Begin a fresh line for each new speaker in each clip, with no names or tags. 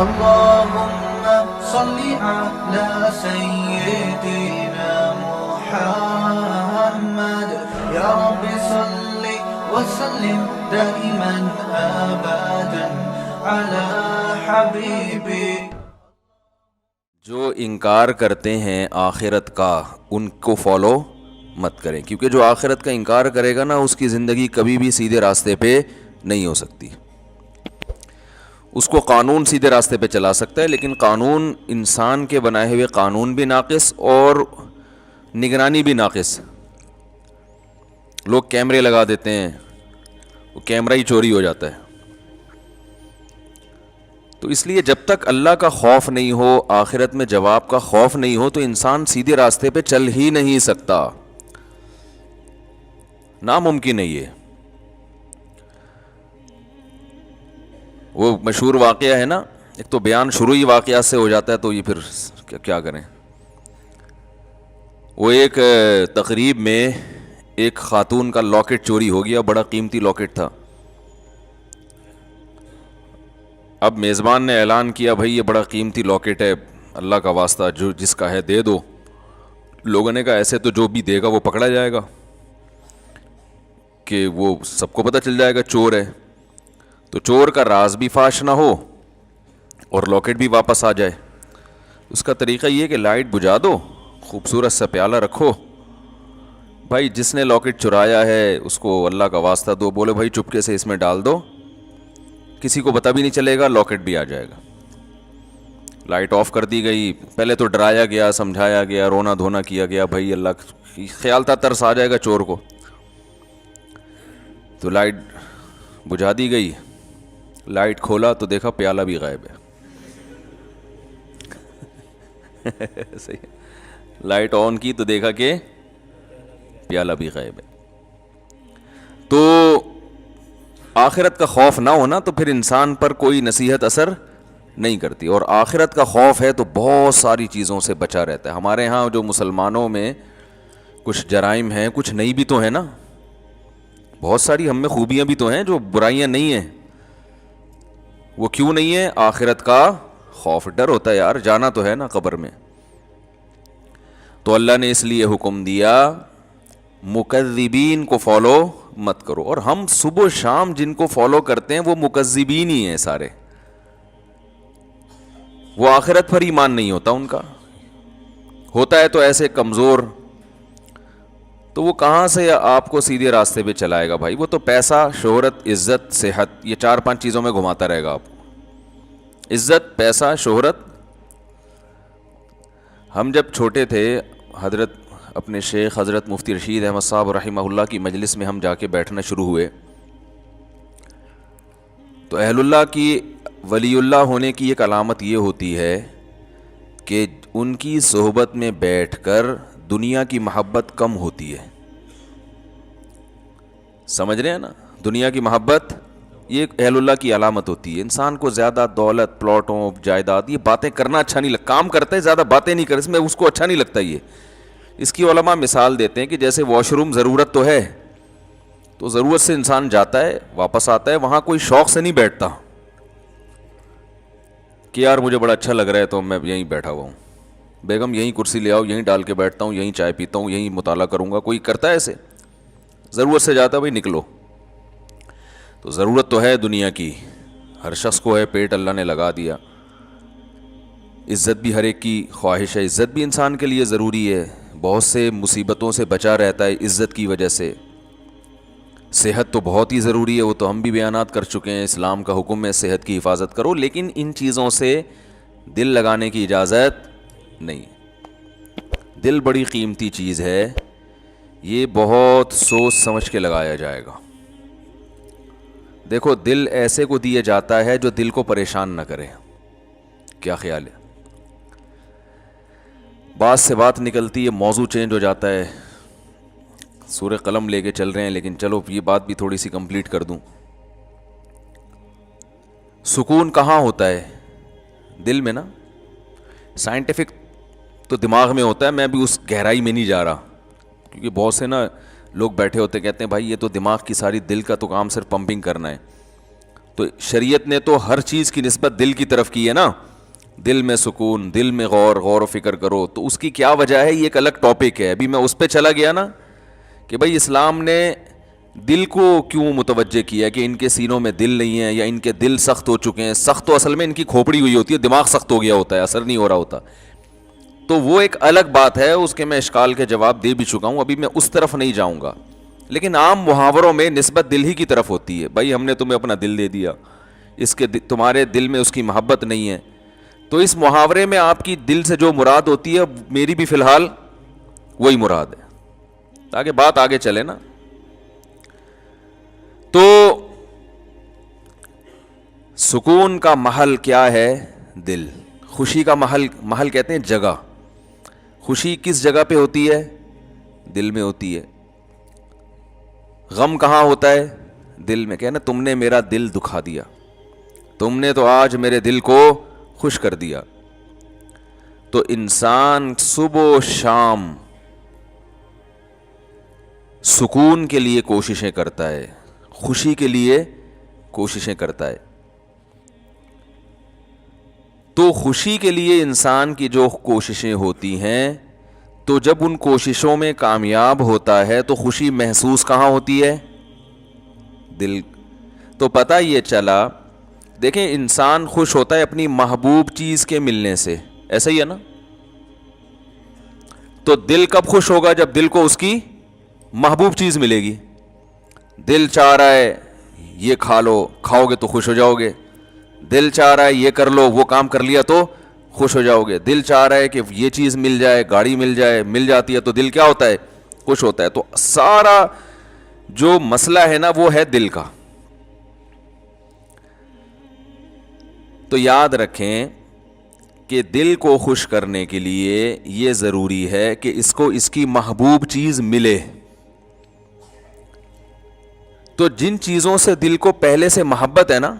اللهم صل على سيدنا محمد يا رب صل وسلم دائما ابدا على حبيبي.
جو انکار کرتے ہیں آخرت کا ان کو فالو مت کریں، کیونکہ جو آخرت کا انکار کرے گا نا اس کی زندگی کبھی بھی سیدھے راستے پہ نہیں ہو سکتی. اس کو قانون سیدھے راستے پہ چلا سکتا ہے، لیکن قانون انسان کے بنائے ہوئے قانون بھی ناقص اور نگرانی بھی ناقص. لوگ کیمرے لگا دیتے ہیں، وہ کیمرہ ہی چوری ہو جاتا ہے. تو اس لیے جب تک اللہ کا خوف نہیں ہو، آخرت میں جواب کا خوف نہیں ہو، تو انسان سیدھے راستے پہ چل ہی نہیں سکتا، ناممکن ہے یہ. وہ مشہور واقعہ ہے نا، ایک تو بیان شروع ہی واقعات سے ہو جاتا ہے، تو یہ پھر کیا کریں. وہ ایک تقریب میں ایک خاتون کا لاکٹ چوری ہو گیا، بڑا قیمتی لاکٹ تھا. اب میزبان نے اعلان کیا بھائی یہ بڑا قیمتی لاکٹ ہے، اللہ کا واسطہ جو جس کا ہے دے دو. لوگوں نے کہا ایسے تو جو بھی دے گا وہ پکڑا جائے گا، کہ وہ سب کو پتہ چل جائے گا چور ہے، تو چور کا راز بھی فاش نہ ہو اور لاکٹ بھی واپس آ جائے. اس کا طریقہ یہ کہ لائٹ بجھا دو، خوبصورت سا پیالہ رکھو، بھائی جس نے لاکٹ چرایا ہے اس کو اللہ کا واسطہ دو، بولے بھائی چپکے سے اس میں ڈال دو، کسی کو پتہ بھی نہیں چلے گا، لاکٹ بھی آ جائے گا. لائٹ آف کر دی گئی. پہلے تو ڈرایا گیا، سمجھایا گیا، رونا دھونا کیا گیا، بھائی اللہ خیال تھا ترس آ جائے گا چور کو. تو لائٹ بجھا دی گئی، لائٹ کھولا تو دیکھا پیالہ بھی غائب ہے. صحیح. لائٹ آن کی تو دیکھا کہ پیالہ بھی غائب ہے. تو آخرت کا خوف نہ ہونا تو پھر انسان پر کوئی نصیحت اثر نہیں کرتی، اور آخرت کا خوف ہے تو بہت ساری چیزوں سے بچا رہتا ہے. ہمارے ہاں جو مسلمانوں میں کچھ جرائم ہیں، کچھ نئی بھی تو ہیں نا، بہت ساری ہم میں خوبیاں بھی تو ہیں جو برائیاں نہیں ہیں. وہ کیوں نہیں ہے؟ آخرت کا خوف. ڈر ہوتا ہے یار، جانا تو ہے نا قبر میں. تو اللہ نے اس لیے حکم دیا مکذبین کو فالو مت کرو. اور ہم صبح و شام جن کو فالو کرتے ہیں وہ مکذبین ہی ہیں سارے. وہ آخرت پر ایمان نہیں ہوتا ان کا، ہوتا ہے تو ایسے کمزور، تو وہ کہاں سے آپ کو سیدھے راستے پہ چلائے گا بھائی. وہ تو پیسہ، شہرت، عزت، صحت، یہ 4-5 چیزوں میں گھماتا رہے گا آپ کو. عزت، پیسہ، شہرت. ہم جب چھوٹے تھے، حضرت اپنے شیخ حضرت مفتی رشید احمد صاحب رحمہ اللہ کی مجلس میں ہم جا کے بیٹھنا شروع ہوئے، تو اہل اللہ کی، ولی اللہ ہونے کی ایک علامت یہ ہوتی ہے کہ ان کی صحبت میں بیٹھ کر دنیا کی محبت کم ہوتی ہے. سمجھ رہے ہیں نا؟ دنیا کی محبت یہ اہل اللہ کی علامت ہوتی ہے. انسان کو زیادہ دولت، پلاٹوں، جائیداد، یہ باتیں کرنا اچھا نہیں لگتا. کام کرتا ہے، زیادہ باتیں نہیں کرتا، اس میں اس کو اچھا نہیں لگتا. یہ اس کی علماء مثال دیتے ہیں کہ جیسے واش روم ضرورت تو ہے، تو ضرورت سے انسان جاتا ہے واپس آتا ہے، وہاں کوئی شوق سے نہیں بیٹھتا کہ یار مجھے بڑا اچھا لگ رہا ہے تو میں یہیں بیٹھا ہوا ہوں، بیگم یہیں کرسی لے آؤ، یہیں ڈال کے بیٹھتا ہوں، یہیں چائے پیتا ہوں، یہیں مطالعہ کروں گا. کوئی کرتا ہے ایسے؟ ضرورت سے جاتا ہے، بھائی نکلو. تو ضرورت تو ہے دنیا کی، ہر شخص کو ہے، پیٹ اللہ نے لگا دیا. عزت بھی ہر ایک کی خواہش ہے، عزت بھی انسان کے لیے ضروری ہے، بہت سے مصیبتوں سے بچا رہتا ہے عزت کی وجہ سے. صحت تو بہت ہی ضروری ہے، وہ تو ہم بھی بیانات کر چکے ہیں، اسلام کا حکم ہے صحت کی حفاظت کرو، لیکن ان چیزوں سے دل لگانے کی اجازت نہیں. دل بڑی قیمتی چیز ہے، یہ بہت سوچ سمجھ کے لگایا جائے گا. دیکھو دل ایسے کو دیا جاتا ہے جو دل کو پریشان نہ کرے. کیا خیال ہے؟ بات سے بات نکلتی ہے، موضوع چینج ہو جاتا ہے، سورہ قلم لے کے چل رہے ہیں، لیکن چلو یہ بات بھی تھوڑی سی کمپلیٹ کر دوں. سکون کہاں ہوتا ہے؟ دل میں نا. سائنٹیفک تو دماغ میں ہوتا ہے، میں بھی اس گہرائی میں نہیں جا رہا، کیونکہ بہت سے نا لوگ بیٹھے ہوتے کہتے ہیں بھائی یہ تو دماغ کی ساری، دل کا تو کام صرف پمپنگ کرنا ہے. تو شریعت نے تو ہر چیز کی نسبت دل کی طرف کی ہے نا, دل میں سکون, دل میں غور و فکر کرو. تو اس کی کیا وجہ ہے, یہ ایک الگ ٹاپک ہے. ابھی میں اس پہ چلا گیا نا کہ بھائی اسلام نے دل کو کیوں متوجہ کیا کہ ان کے سینوں میں دل نہیں ہے یا ان کے دل سخت ہو چکے ہیں. سخت تو اصل میں ان کی کھوپڑی ہوئی ہوتی ہے, دماغ سخت ہو گیا ہوتا ہے, اثر نہیں ہو رہا ہوتا. تو وہ ایک الگ بات ہے, اس کے میں اشکال کے جواب دے بھی چکا ہوں, ابھی میں اس طرف نہیں جاؤں گا. لیکن عام محاوروں میں نسبت دل ہی کی طرف ہوتی ہے. بھائی ہم نے تمہیں اپنا دل دے دیا, اس کے تمہارے دل میں اس کی محبت نہیں ہے. تو اس محاورے میں آپ کی دل سے جو مراد ہوتی ہے میری بھی فی الحال وہی مراد ہے, تاکہ بات آگے چلے نا. تو سکون کا محل کیا ہے؟ دل. خوشی کا محل کہتے ہیں جگہ. خوشی کس جگہ پہ ہوتی ہے؟ دل میں ہوتی ہے. غم کہاں ہوتا ہے؟ دل میں. کہنا تم نے میرا دل دکھا دیا, تم نے تو آج میرے دل کو خوش کر دیا. تو انسان صبح و شام سکون کے لیے کوششیں کرتا ہے, خوشی کے لیے کوششیں کرتا ہے. تو خوشی کے لیے انسان کی جو کوششیں ہوتی ہیں, تو جب ان کوششوں میں کامیاب ہوتا ہے تو خوشی محسوس کہاں ہوتی ہے؟ دل. تو پتہ یہ چلا, دیکھیں انسان خوش ہوتا ہے اپنی محبوب چیز کے ملنے سے, ایسا ہی ہے نا. تو دل کب خوش ہوگا؟ جب دل کو اس کی محبوب چیز ملے گی. دل چاہ رہا ہے یہ کھا لو, کھاؤ گے تو خوش ہو جاؤ گے. دل چاہ رہا ہے یہ کر لو, وہ کام کر لیا تو خوش ہو جاؤ گے. دل چاہ رہا ہے کہ یہ چیز مل جائے, گاڑی مل جائے, مل جاتی ہے تو دل کیا ہوتا ہے؟ خوش ہوتا ہے. تو سارا جو مسئلہ ہے نا وہ ہے دل کا. تو یاد رکھیں کہ دل کو خوش کرنے کے لیے یہ ضروری ہے کہ اس کو اس کی محبوب چیز ملے. تو جن چیزوں سے دل کو پہلے سے محبت ہے نا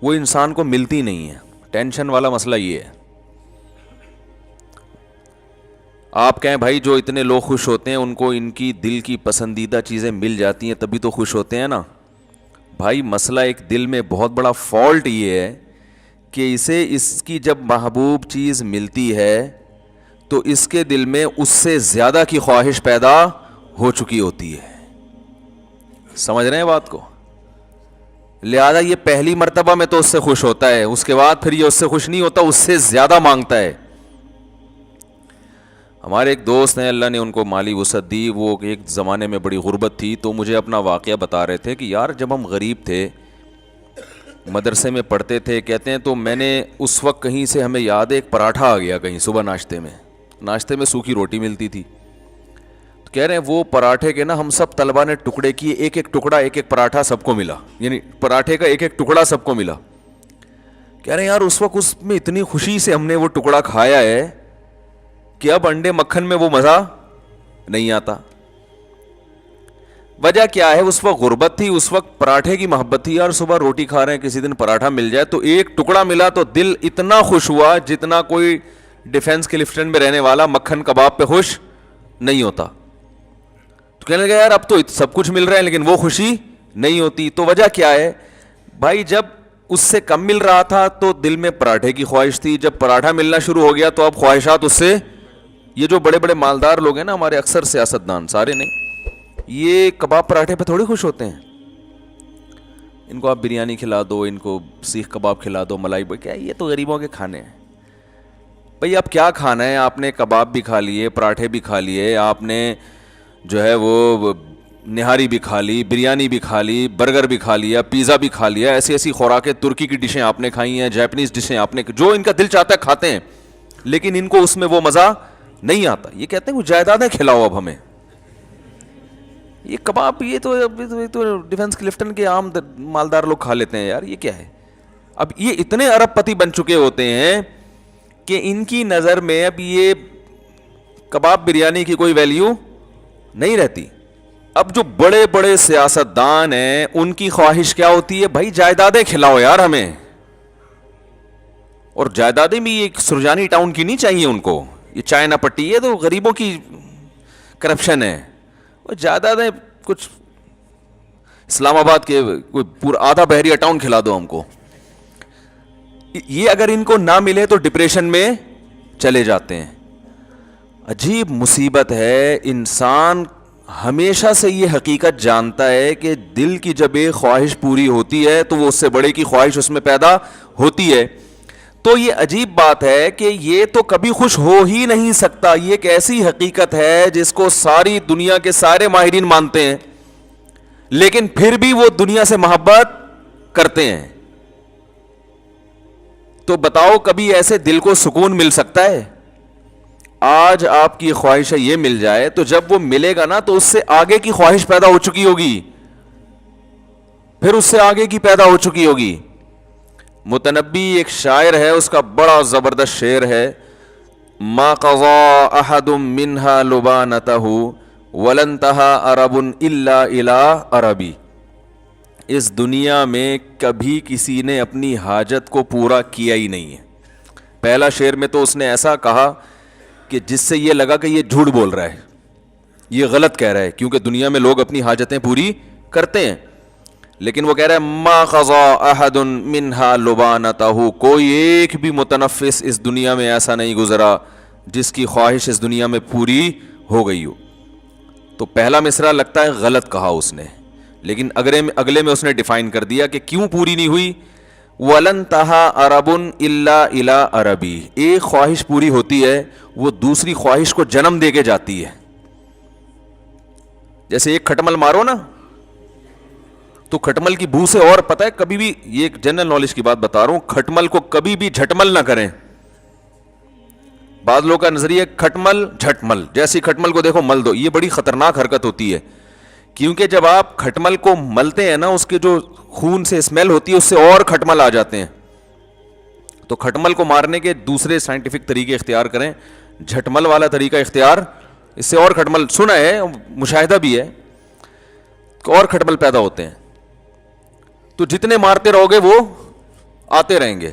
وہ انسان کو ملتی نہیں ہے. ٹینشن والا مسئلہ یہ ہے. آپ کہیں بھائی جو اتنے لوگ خوش ہوتے ہیں ان کو ان کی دل کی پسندیدہ چیزیں مل جاتی ہیں تبھی تو خوش ہوتے ہیں نا. بھائی مسئلہ ایک دل میں بہت بڑا فالٹ یہ ہے کہ اسے اس کی جب محبوب چیز ملتی ہے تو اس کے دل میں اس سے زیادہ کی خواہش پیدا ہو چکی ہوتی ہے. سمجھ رہے ہیں بات کو؟ لہذا یہ پہلی مرتبہ میں تو اس سے خوش ہوتا ہے, اس کے بعد پھر یہ اس سے خوش نہیں ہوتا, اس سے زیادہ مانگتا ہے. ہمارے ایک دوست ہیں, اللہ نے ان کو مالی وسعت دی, وہ ایک زمانے میں بڑی غربت تھی, تو مجھے اپنا واقعہ بتا رہے تھے کہ یار جب ہم غریب تھے, مدرسے میں پڑھتے تھے, کہتے ہیں تو میں نے اس وقت کہیں سے ہمیں یاد ہے ایک پراٹھا آ گیا کہیں صبح ناشتے میں سوکھی روٹی ملتی تھی. تو کہہ رہے ہیں وہ پراٹھے کے نا ہم سب طلبہ نے ٹکڑے کیے, ایک ایک ٹکڑا, ایک ایک پراٹھا سب کو ملا, یعنی پراٹھے کا ایک ایک ٹکڑا سب کو ملا. کہہ رہے ہیں یار اس وقت اس میں اتنی خوشی سے ہم نے وہ ٹکڑا کھایا ہے کہ اب انڈے مکھن میں وہ مزہ نہیں آتا. وجہ کیا ہے؟ اس وقت غربت تھی, اس وقت پراٹھے کی محبت تھی. یار صبح روٹی کھا رہے ہیں, کسی دن پراٹھا مل جائے تو ایک ٹکڑا ملا تو دل اتنا خوش ہوا جتنا کوئی ڈیفنس کلفٹن میں رہنے والا مکھن کباب پہ خوش نہیں ہوتا. تو کہنے لگا یار اب تو سب کچھ مل رہا ہے لیکن وہ خوشی نہیں ہوتی. تو وجہ کیا ہے بھائی؟ جب اس سے کم مل رہا تھا تو دل میں پراٹھے کی خواہش تھی, جب پراٹھا ملنا شروع ہو گیا تو اب خواہشات اس سے. یہ جو بڑے بڑے مالدار لوگ ہیں نا ہمارے, اکثر سیاستدان, سارے نہیں, یہ کباب پراٹھے پہ تھوڑی خوش ہوتے ہیں. ان کو آپ بریانی کھلا دو, ان کو سیخ کباب کھلا دو, ملائی بھائی, کیا یہ تو غریبوں کے کھانے ہیں. بھئی اب کیا کھانا ہے؟ آپ نے کباب بھی کھا لیے, پراٹھے بھی کھا لیے, آپ نے جو ہے وہ نہاری بھی کھا لی, بریانی بھی کھا لی, برگر بھی کھا لیا, پیزا بھی کھا لیا, ایسی ایسی خوراکیں, ترکی کی ڈشیں آپ نے کھائی ہیں, جاپنیز ڈشیں آپ نے, جو ان کا دل چاہتا ہے کھاتے ہیں, لیکن ان کو اس میں وہ مزہ نہیں آتا. یہ کہتے ہیں وہ جائیدادیں کھلاؤ اب ہمیں, یہ کباب یہ تو ڈیفنس کلفٹن کے عام مالدار لوگ کھا لیتے ہیں. یار یہ کیا ہے؟ اب یہ اتنے ارب پتی بن چکے ہوتے ہیں کہ ان کی نظر میں اب یہ کباب بریانی کی کوئی ویلیو نہیں رہتی. اب جو بڑے بڑے سیاستدان ہیں ان کی خواہش کیا ہوتی ہے؟ بھائی جائیدادیں کھلاؤ یار ہمیں. اور جائیدادیں بھی ایک سرجانی ٹاؤن کی نہیں چاہیے ان کو, یہ چائنا پٹی, یہ تو غریبوں کی کرپشن ہے. وہ جائیدادیں کچھ اسلام آباد کے کوئی پورا آدھا بحریہ ٹاؤن کھلا دو ہم کو. یہ اگر ان کو نہ ملے تو ڈپریشن میں چلے جاتے ہیں. عجیب مصیبت ہے. انسان ہمیشہ سے یہ حقیقت جانتا ہے کہ دل کی جب ایک خواہش پوری ہوتی ہے تو وہ اس سے بڑے کی خواہش اس میں پیدا ہوتی ہے. تو یہ عجیب بات ہے کہ یہ تو کبھی خوش ہو ہی نہیں سکتا. یہ ایک ایسی حقیقت ہے جس کو ساری دنیا کے سارے ماہرین مانتے ہیں, لیکن پھر بھی وہ دنیا سے محبت کرتے ہیں. تو بتاؤ کبھی ایسے دل کو سکون مل سکتا ہے؟ آج آپ کی خواہش ہے یہ مل جائے, تو جب وہ ملے گا نا تو اس سے آگے کی خواہش پیدا ہو چکی ہوگی, پھر اس سے آگے کی پیدا ہو چکی ہوگی. متنبی ایک شاعر ہے, اس کا بڑا زبردست شعر ہے, ما قضا احد منها لبانته ولن انتهى عرب الا الى عربی. اس دنیا میں کبھی کسی نے اپنی حاجت کو پورا کیا ہی نہیں ہے. پہلا شعر میں تو اس نے ایسا کہا کہ جس سے یہ لگا کہ یہ جھوٹ بول رہا ہے, یہ غلط کہہ رہا ہے, کیونکہ دنیا میں لوگ اپنی حاجتیں پوری کرتے ہیں. لیکن وہ کہہ رہا ہے ما قضا احد منها لبانته, کوئی ایک بھی متنفس اس دنیا میں ایسا نہیں گزرا جس کی خواہش اس دنیا میں پوری ہو گئی ہو. تو پہلا مصرع لگتا ہے غلط کہا اس نے, لیکن اگلے میں اس نے ڈیفائن کر دیا کہ کیوں پوری نہیں ہوئی. وَلَن تَهَا عَرَبٌ إِلَّا إِلَىٰ عَرَبِي, ایک خواہش پوری ہوتی ہے وہ دوسری خواہش کو جنم دے کے جاتی ہے. جیسے ایک کھٹمل مارو نا تو کھٹمل کی بو سے, اور پتہ ہے کبھی بھی, یہ ایک جنرل نالج کی بات بتا رہا ہوں, کھٹمل کو کبھی بھی جھٹمل نہ کریں. بعض لوگوں کا نظریہ کھٹمل جھٹمل, جیسی کھٹمل کو دیکھو مل دو, یہ بڑی خطرناک حرکت ہوتی ہے. کیونکہ جب آپ کھٹمل کو ملتے ہیں نا, اس کے جو خون سے اسمیل ہوتی ہے اس سے اور کھٹمل آ جاتے ہیں. تو کھٹمل کو مارنے کے دوسرے سائنٹیفک طریقے اختیار کریں, جھٹمل والا طریقہ اختیار, اس سے اور کھٹمل, سنا ہے مشاہدہ بھی ہے, اور کھٹمل پیدا ہوتے ہیں. تو جتنے مارتے رہو گے وہ آتے رہیں گے.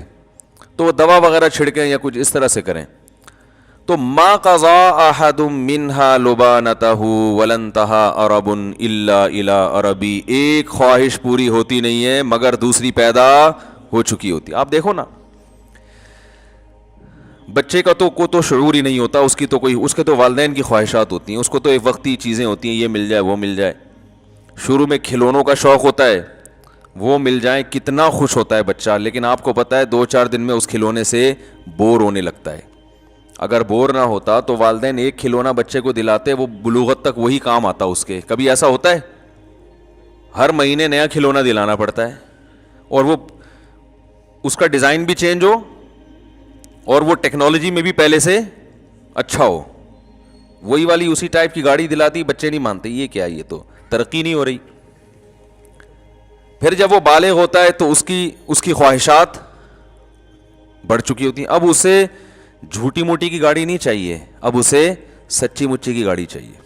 تو وہ دوا وغیرہ چھڑکیں یا کچھ اس طرح سے کریں. تو ما قضا احد منها لبانته ولن انتهى عرب الا الى عربی, ایک خواہش پوری ہوتی نہیں ہے مگر دوسری پیدا ہو چکی ہوتی. آپ دیکھو نا, بچے کا تو شعور ہی نہیں ہوتا, اس کے تو والدین کی خواہشات ہوتی ہیں, اس کو تو ایک وقتی چیزیں ہوتی ہیں, یہ مل جائے وہ مل جائے. شروع میں کھلونوں کا شوق ہوتا ہے, وہ مل جائیں کتنا خوش ہوتا ہے بچہ, لیکن آپ کو پتہ ہے 2-4 دن میں اس کھلونے سے بور ہونے لگتا ہے. اگر بور نہ ہوتا تو والدین ایک کھلونا بچے کو دلاتے, وہ بلوغت تک وہی کام آتا اس کے. کبھی ایسا ہوتا ہے؟ ہر مہینے نیا کھلونا دلانا پڑتا ہے, اور وہ اس کا ڈیزائن بھی چینج ہو اور وہ ٹیکنالوجی میں بھی پہلے سے اچھا ہو. وہی والی اسی ٹائپ کی گاڑی دلاتی, بچے نہیں مانتے, یہ کیا, یہ تو ترقی نہیں ہو رہی. پھر جب وہ بالغ ہوتا ہے تو اس کی خواہشات بڑھ چکی ہوتی ہیں. اب اسے جھوٹی موٹی کی گاڑی نہیں چاہیے, اب اسے سچی مچی کی گاڑی چاہیے.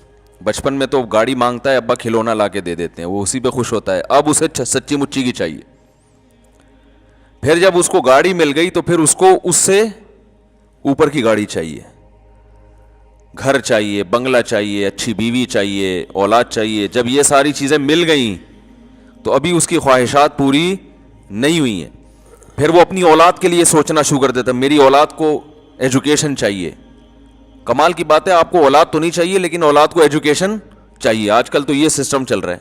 بچپن میں تو گاڑی مانگتا ہے, ابا کھلونا لا کے دے دیتے ہیں, وہ اسی پہ خوش ہوتا ہے. اب اسے سچی مچی کی چاہیے. پھر جب اس کو گاڑی مل گئی تو پھر اس کو اس سے اوپر کی گاڑی چاہیے, گھر چاہیے, بنگلہ چاہیے, اچھی بیوی چاہیے, اولاد چاہیے. جب یہ ساری چیزیں مل گئیں تو ابھی اس کی خواہشات پوری نہیں ہوئی ہیں. پھر وہ اپنی اولاد کے لیے سوچنا شروع کر دیتا, میری اولاد کو ایجوکیشن چاہیے. کمال کی بات ہے, آپ کو اولاد تو نہیں چاہیے لیکن اولاد کو ایجوکیشن چاہیے. آج کل تو یہ سسٹم چل رہا ہے.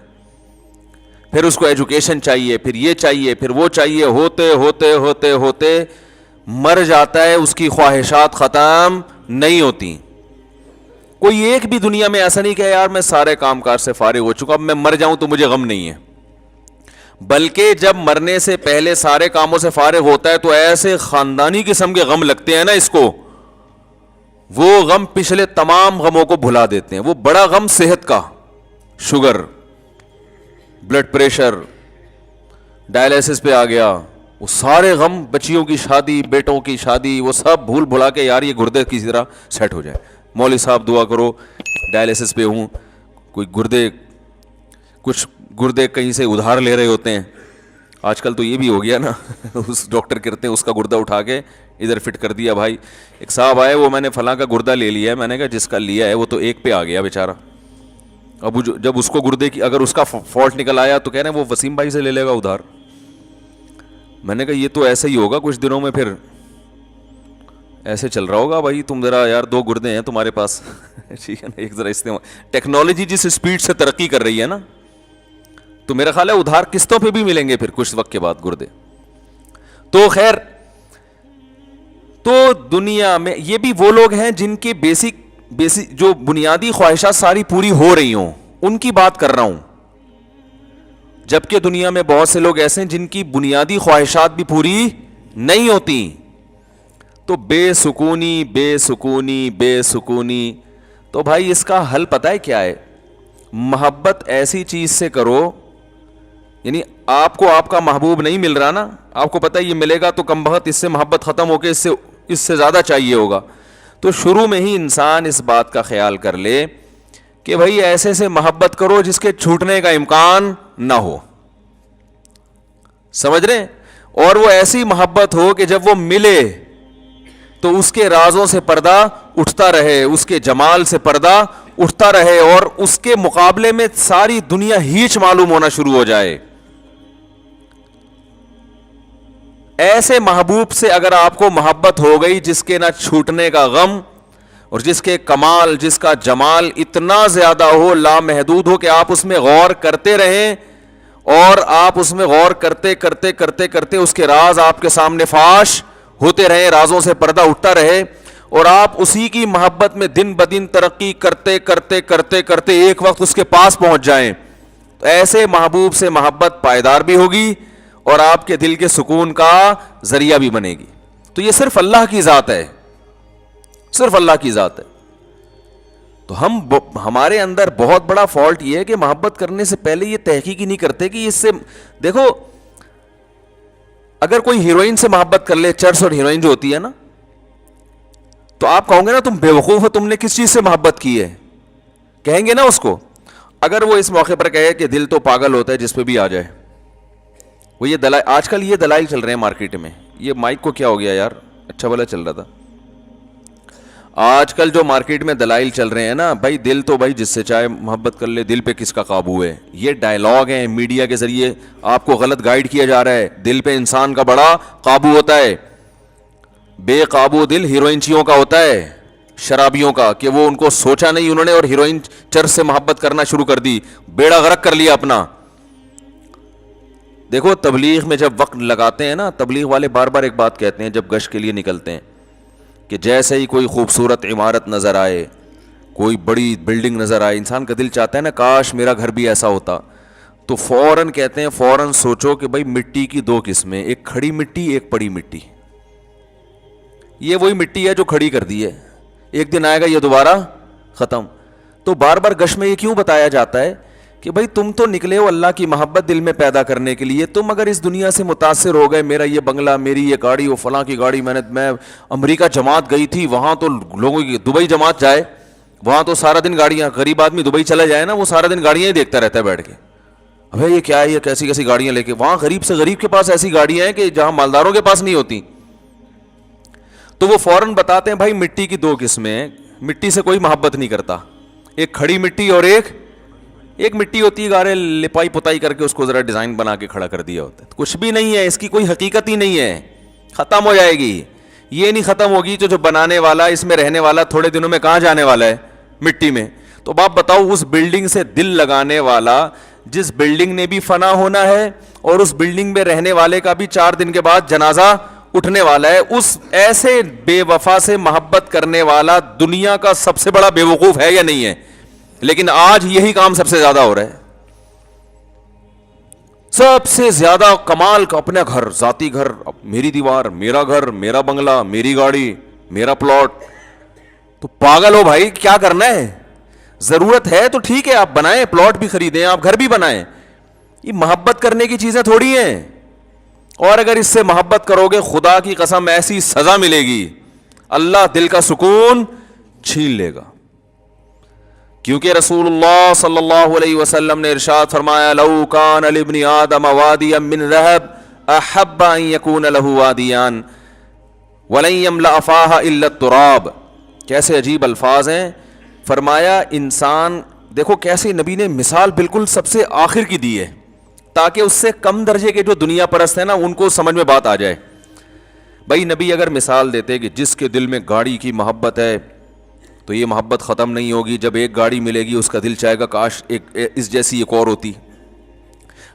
پھر اس کو ایجوکیشن چاہیے, پھر یہ چاہیے, پھر وہ چاہیے, ہوتے ہوتے ہوتے ہوتے مر جاتا ہے. اس کی خواہشات ختم نہیں ہوتی. کوئی ایک بھی دنیا میں ایسا نہیں کہ یار میں سارے کام کار سے فارغ ہو چکا, اب میں مر جاؤں تو مجھے غم نہیں ہے. بلکہ جب مرنے سے پہلے سارے کاموں سے فارغ ہوتا ہے تو ایسے خاندانی قسم کے غم لگتے ہیں نا اس کو, وہ غم پچھلے تمام غموں کو بھلا دیتے ہیں. وہ بڑا غم صحت کا, شوگر, بلڈ پریشر, ڈائلیسس پہ آ گیا, وہ سارے غم, بچیوں کی شادی, بیٹوں کی شادی, وہ سب بھول بھلا کے یار یہ گردے کسی طرح سیٹ ہو جائے. مولوی صاحب دعا کرو, ڈائلیسس پہ ہوں, کوئی کچھ گردے کہیں سے ادھار لے رہے ہوتے ہیں. آج کل تو یہ بھی ہو گیا نا, اس ڈاکٹر کرتے ہیں اس کا گردہ اٹھا کے ادھر فٹ کر دیا. بھائی ایک صاحب آئے, وہ میں نے فلاں کا گردہ لے لیا ہے. میں نے کہا جس کا لیا ہے وہ تو ایک پہ آ گیا بیچارہ, اب جب اس کو گردے کی اگر اس کا فالٹ نکل آیا تو کہہ رہے ہیں وہ وسیم بھائی سے لے لے گا ادھار. میں نے کہا یہ تو ایسا ہی ہوگا کچھ دنوں میں, پھر ایسے چل رہا ہوگا بھائی, تم ذرا یار 2 گردے ہیں تمہارے پاس ٹھیک ہے نا, ایک ذرا استعمال. ٹیکنالوجی جس اسپیڈ سے ترقی کر رہی ہے نا, تو میرا خیال ہے ادھار قسطوں پہ بھی ملیں گے پھر کچھ وقت کے بعد گردے. تو خیر, تو دنیا میں یہ بھی وہ لوگ ہیں جن کے بیسک جو بنیادی خواہشات ساری پوری ہو رہی ہوں, ان کی بات کر رہا ہوں. جبکہ دنیا میں بہت سے لوگ ایسے ہیں جن کی بنیادی خواہشات بھی پوری نہیں ہوتی. تو بے سکونی بے سکونی بے سکونی. تو بھائی اس کا حل پتہ ہے کیا ہے؟ محبت ایسی چیز سے کرو, یعنی آپ کو آپ کا محبوب نہیں مل رہا نا, آپ کو پتہ ہے یہ ملے گا تو کم بخت اس سے محبت ختم ہو کے اس سے زیادہ چاہیے ہوگا. تو شروع میں ہی انسان اس بات کا خیال کر لے کہ بھائی ایسے سے محبت کرو جس کے چھوٹنے کا امکان نہ ہو. سمجھ رہے ہیں؟ اور وہ ایسی محبت ہو کہ جب وہ ملے تو اس کے رازوں سے پردہ اٹھتا رہے, اس کے جمال سے پردہ اٹھتا رہے, اور اس کے مقابلے میں ساری دنیا ہیچ معلوم ہونا شروع ہو جائے. ایسے محبوب سے اگر آپ کو محبت ہو گئی جس کے نہ چھوٹنے کا غم, اور جس کے کمال, جس کا جمال اتنا زیادہ ہو, لامحدود ہو, کہ آپ اس میں غور کرتے رہیں, اور آپ اس میں غور کرتے کرتے کرتے کرتے اس کے راز آپ کے سامنے فاش ہوتے رہیں, رازوں سے پردہ اٹھتا رہے, اور آپ اسی کی محبت میں دن بدن ترقی کرتے کرتے کرتے کرتے ایک وقت اس کے پاس پہنچ جائیں, تو ایسے محبوب سے محبت پائیدار بھی ہوگی اور آپ کے دل کے سکون کا ذریعہ بھی بنے گی. تو یہ صرف اللہ کی ذات ہے, صرف اللہ کی ذات ہے. تو ہمارے اندر بہت بڑا فالٹ یہ ہے کہ محبت کرنے سے پہلے یہ تحقیق ہی نہیں کرتے کہ اس سے, دیکھو اگر کوئی ہیروئن سے محبت کر لے, چرس اور ہیروئن جو ہوتی ہے نا, تو آپ کہو گے نا تم بیوقوف ہو, تم نے کس چیز سے محبت کی ہے, کہیں گے نا اس کو. اگر وہ اس موقع پر کہے کہ دل تو پاگل ہوتا ہے جس پہ بھی آ جائے, وہ یہ دلائل, آج کل یہ دلائل چل رہے ہیں مارکیٹ میں. یہ مائک کو کیا ہو گیا یار, اچھا بھلا چل رہا تھا. آج کل جو مارکیٹ میں دلائل چل رہے ہیں نا, بھائی دل تو بھائی جس سے چاہے محبت کر لے, دل پہ کس کا قابو ہے. یہ ڈائلاگ ہیں میڈیا کے ذریعے آپ کو غلط گائیڈ کیا جا رہا ہے. دل پہ انسان کا بڑا قابو ہوتا ہے. بے قابو دل ہیروئنچیوں کا ہوتا ہے, شرابیوں کا, کہ وہ ان کو سوچا نہیں انہوں نے اور ہیروئن چرس سے محبت کرنا شروع کر دی, بیڑا غرق کر لیا اپنا. دیکھو تبلیغ میں جب وقت لگاتے ہیں نا, تبلیغ والے بار بار ایک بات کہتے ہیں جب گشت کے لیے نکلتے ہیں, کہ جیسے ہی کوئی خوبصورت عمارت نظر آئے, کوئی بڑی بلڈنگ نظر آئے, انسان کا دل چاہتا ہے نا کاش میرا گھر بھی ایسا ہوتا, تو فوراً کہتے ہیں فوراً سوچو کہ بھائی مٹی کی 2 قسمیں, ایک کھڑی مٹی ایک پڑی مٹی. یہ وہی مٹی ہے جو کھڑی کر دی ہے, ایک دن آئے گا یہ دوبارہ ختم. تو بار بار گشت میں یہ کیوں بتایا جاتا ہے کہ بھائی تم تو نکلے ہو اللہ کی محبت دل میں پیدا کرنے کے لیے, تم اگر اس دنیا سے متاثر ہو گئے, میرا یہ بنگلہ, میری یہ گاڑی, وہ فلاں کی گاڑی, میں امریکہ جماعت گئی تھی, وہاں تو لوگوں کی, دبئی جماعت جائے وہاں تو سارا دن گاڑیاں, غریب آدمی دبئی چلا جائے نا, وہ سارا دن گاڑیاں ہی دیکھتا رہتا ہے بیٹھ کے, ابھی یہ کیا ہے, یہ کیسی کیسی گاڑیاں لے کے. وہاں غریب سے غریب کے پاس ایسی گاڑیاں ہیں کہ جہاں مالداروں کے پاس نہیں ہوتی. تو وہ فوراً بتاتے ہیں بھائی مٹی کی 2 قسمیں, مٹی سے کوئی محبت نہیں کرتا, ایک کھڑی مٹی اور ایک مٹی ہوتی ہے گارے لپائی پتائی کر کے اس کو ذرا ڈیزائن بنا کے کھڑا کر دیا ہوتا ہے. کچھ بھی نہیں ہے, اس کی کوئی حقیقت ہی نہیں ہے, ختم ہو جائے گی. یہ نہیں ختم ہوگی جو بنانے والا, اس میں رہنے والا تھوڑے دنوں میں کہاں جانے والا ہے, مٹی میں. تو باپ بتاؤ اس بلڈنگ سے دل لگانے والا, جس بلڈنگ نے بھی فنا ہونا ہے اور اس بلڈنگ میں رہنے والے کا بھی 4 دن کے بعد جنازہ اٹھنے والا ہے, اس ایسے بے وفا سے محبت کرنے والا دنیا کا سب سے بڑا بے وقوف ہے یا نہیں ہے؟ لیکن آج یہی کام سب سے زیادہ ہو رہا ہے. سب سے زیادہ کمال کا اپنا گھر, ذاتی گھر, میری دیوار, میرا گھر, میرا بنگلہ, میری گاڑی, میرا پلاٹ. تو پاگل ہو بھائی, کیا کرنا ہے؟ ضرورت ہے تو ٹھیک ہے آپ بنائیں, پلاٹ بھی خریدیں, آپ گھر بھی بنائیں. یہ محبت کرنے کی چیزیں تھوڑی ہیں. اور اگر اس سے محبت کرو گے, خدا کی قسم ایسی سزا ملے گی, اللہ دل کا سکون چھین لے گا. کیونکہ رسول اللہ صلی اللہ علیہ وسلم نے ارشاد فرمایا, لو کان لابن آدم وادیا من ذهب احب ان یکون له وادیان ولن یملأ فاها الا التراب. کیسے عجیب الفاظ ہیں. فرمایا انسان دیکھو کیسے نبی نے مثال بالکل سب سے آخر کی دی ہے تاکہ اس سے کم درجے کے جو دنیا پرست ہیں نا ان کو سمجھ میں بات آ جائے. بھائی نبی اگر مثال دیتے کہ جس کے دل میں گاڑی کی محبت ہے تو یہ محبت ختم نہیں ہوگی, جب ایک گاڑی ملے گی اس کا دل چاہے گا کاش اس جیسی ایک اور ہوتی.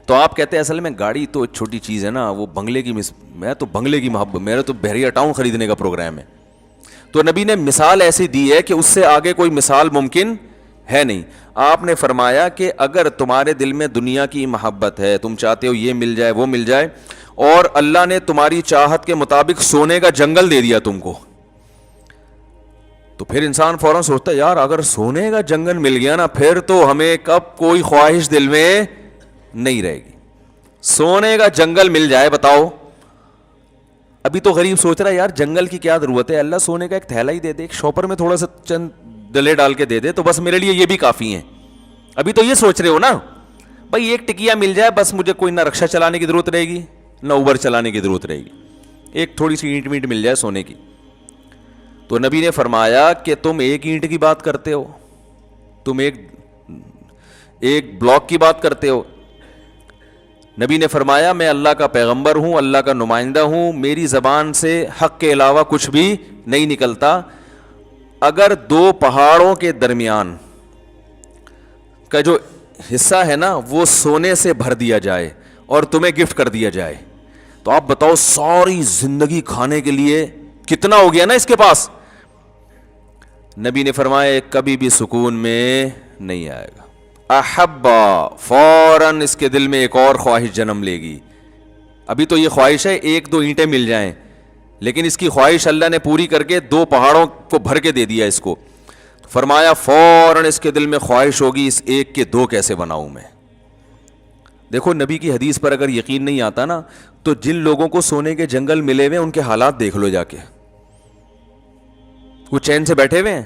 تو آپ کہتے ہیں اصل میں گاڑی تو چھوٹی چیز ہے نا, وہ بنگلے کی میں تو بنگلے کی محبت, میرا تو بحریہ ٹاؤن خریدنے کا پروگرام ہے. تو نبی نے مثال ایسی دی ہے کہ اس سے آگے کوئی مثال ممکن ہے نہیں. آپ نے فرمایا کہ اگر تمہارے دل میں دنیا کی محبت ہے, تم چاہتے ہو یہ مل جائے وہ مل جائے, اور اللہ نے تمہاری چاہت کے مطابق سونے کا جنگل دے دیا تم کو, تو پھر انسان فوراً سوچتا ہے یار اگر سونے کا جنگل مل گیا نا پھر تو ہمیں کب کوئی خواہش دل میں نہیں رہے گی. سونے کا جنگل مل جائے بتاؤ. ابھی تو غریب سوچ رہا ہے یار جنگل کی کیا ضرورت ہے, اللہ سونے کا ایک تھیلا ہی دے دے, ایک شاپر میں تھوڑا سا چند ڈلے ڈال کے دے دے تو بس میرے لیے یہ بھی کافی ہیں. ابھی تو یہ سوچ رہے ہو نا بھائی ایک ٹکیا مل جائے بس, مجھے کوئی نہ رکشا چلانے کی ضرورت رہے گی نہ اوبر چلانے کی ضرورت رہے گی, ایک تھوڑی سی اینٹ وینٹ مل جائے سونے کی. تو نبی نے فرمایا کہ تم ایک اینٹ کی بات کرتے ہو, تم ایک بلاک کی بات کرتے ہو. نبی نے فرمایا میں اللہ کا پیغمبر ہوں, اللہ کا نمائندہ ہوں, میری زبان سے حق کے علاوہ کچھ بھی نہیں نکلتا. اگر دو پہاڑوں کے درمیان کا جو حصہ ہے نا وہ سونے سے بھر دیا جائے اور تمہیں گفٹ کر دیا جائے تو آپ بتاؤ ساری زندگی کھانے کے لیے کتنا ہو گیا نا اس کے پاس. نبی نے فرمایا کبھی بھی سکون میں نہیں آئے گا. احبا فوراً اس کے دل میں ایک اور خواہش جنم لے گی. ابھی تو یہ خواہش ہے ایک دو اینٹیں مل جائیں, لیکن اس کی خواہش اللہ نے پوری کر کے دو پہاڑوں کو بھر کے دے دیا اس کو. فرمایا فوراً اس کے دل میں خواہش ہوگی اس ایک کے دو کیسے بناؤں میں. دیکھو نبی کی حدیث پر اگر یقین نہیں آتا نا تو جن لوگوں کو سونے کے جنگل ملے ہوئے ان کے حالات دیکھ لو جا کے, وہ چین سے بیٹھے ہوئے ہیں.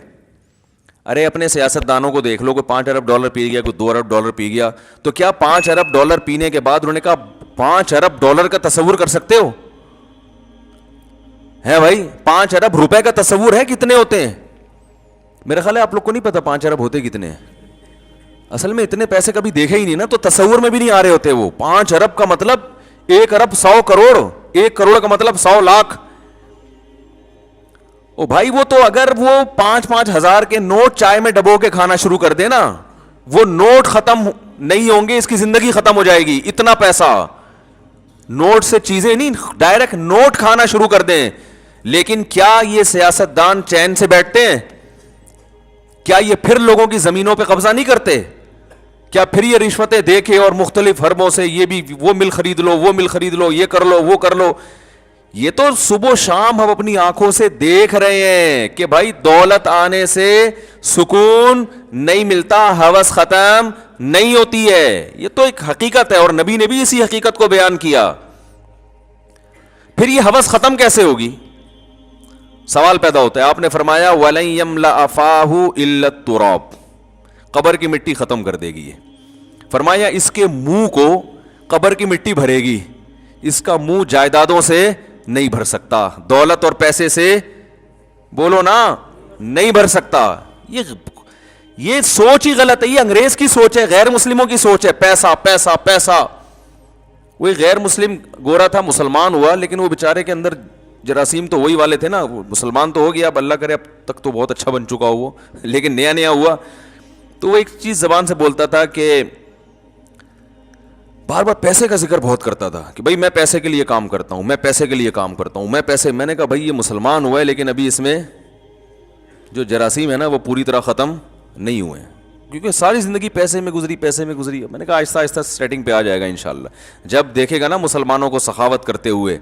ارے اپنے سیاست دانوں کو دیکھ لو, کوئی $5 ارب پی گیا, کوئی $2 ارب پی گیا, تو کیا $5 ارب پینے کے بعد انہوں نے کہا $5 ارب کا تصور کر سکتے ہو؟ ہے بھائی $5 ارب کا تصور ہے کتنے ہوتے ہیں؟ میرا خیال ہے آپ لوگ کو نہیں پتا 5 ارب ہوتے کتنے ہیں. اصل میں اتنے پیسے کبھی دیکھے ہی نہیں نا, تو تصور میں بھی نہیں آ رہے ہوتے. وہ 5 ارب کا مطلب 1 ارب 100 کروڑ, 1 کروڑ کا مطلب 100 لاکھ. او بھائی وہ تو اگر وہ 5-5 ہزار کے نوٹ چائے میں ڈبو کے کھانا شروع کر دے نا, وہ نوٹ ختم نہیں ہوں گے, اس کی زندگی ختم ہو جائے گی. اتنا پیسہ نوٹ سے چیزیں نہیں, ڈائریکٹ نوٹ کھانا شروع کر دیں. لیکن کیا یہ سیاست دان چین سے بیٹھتے ہیں؟ کیا یہ پھر لوگوں کی زمینوں پہ قبضہ نہیں کرتے؟ کیا پھر یہ رشوتیں دے کے اور مختلف حربوں سے یہ بھی وہ مل خرید لو, وہ مل خرید لو, یہ کر لو, وہ کر لو. یہ تو صبح و شام ہم اپنی آنکھوں سے دیکھ رہے ہیں کہ بھائی دولت آنے سے سکون نہیں ملتا, ہوس ختم نہیں ہوتی ہے. یہ تو ایک حقیقت ہے اور نبی نے بھی اسی حقیقت کو بیان کیا. پھر یہ ہوس ختم کیسے ہوگی؟ سوال پیدا ہوتا ہے. آپ نے فرمایا وَلَن يَمْلَأَ فَاهُ إِلَّا التُّرَابُ, قبر کی مٹی ختم کر دے گی. یہ فرمایا اس کے منہ کو قبر کی مٹی بھرے گی, اس کا منہ جائیدادوں سے نہیں بھر سکتا, دولت اور پیسے سے بولو نا نہیں بھر سکتا. یہ سوچ ہی غلط ہے, یہ انگریز کی سوچ ہے, غیر مسلموں کی سوچ ہے. پیسہ پیسہ پیسہ. وہی غیر مسلم گورا تھا, مسلمان ہوا, لیکن وہ بیچارے کے اندر جراثیم تو وہی والے تھے نا. مسلمان تو ہو گیا, اب اللہ کرے اب تک تو بہت اچھا بن چکا ہو وہ, لیکن نیا نیا ہوا تو وہ ایک چیز زبان سے بولتا تھا کہ بار بار پیسے کا ذکر بہت کرتا تھا کہ بھائی میں پیسے کے لیے کام کرتا ہوں, میں پیسے کے لیے کام کرتا ہوں, میں پیسے. میں نے کہا بھائی یہ مسلمان ہوا ہے لیکن ابھی اس میں جو جراثیم ہے نا وہ پوری طرح ختم نہیں ہوئے ہیں, کیونکہ ساری زندگی پیسے میں گزری, پیسے میں گزری. میں نے کہا آہستہ آہستہ سیٹنگ پہ آ جائے گا انشاءاللہ. جب دیکھے گا نا مسلمانوں کو سخاوت کرتے ہوئے,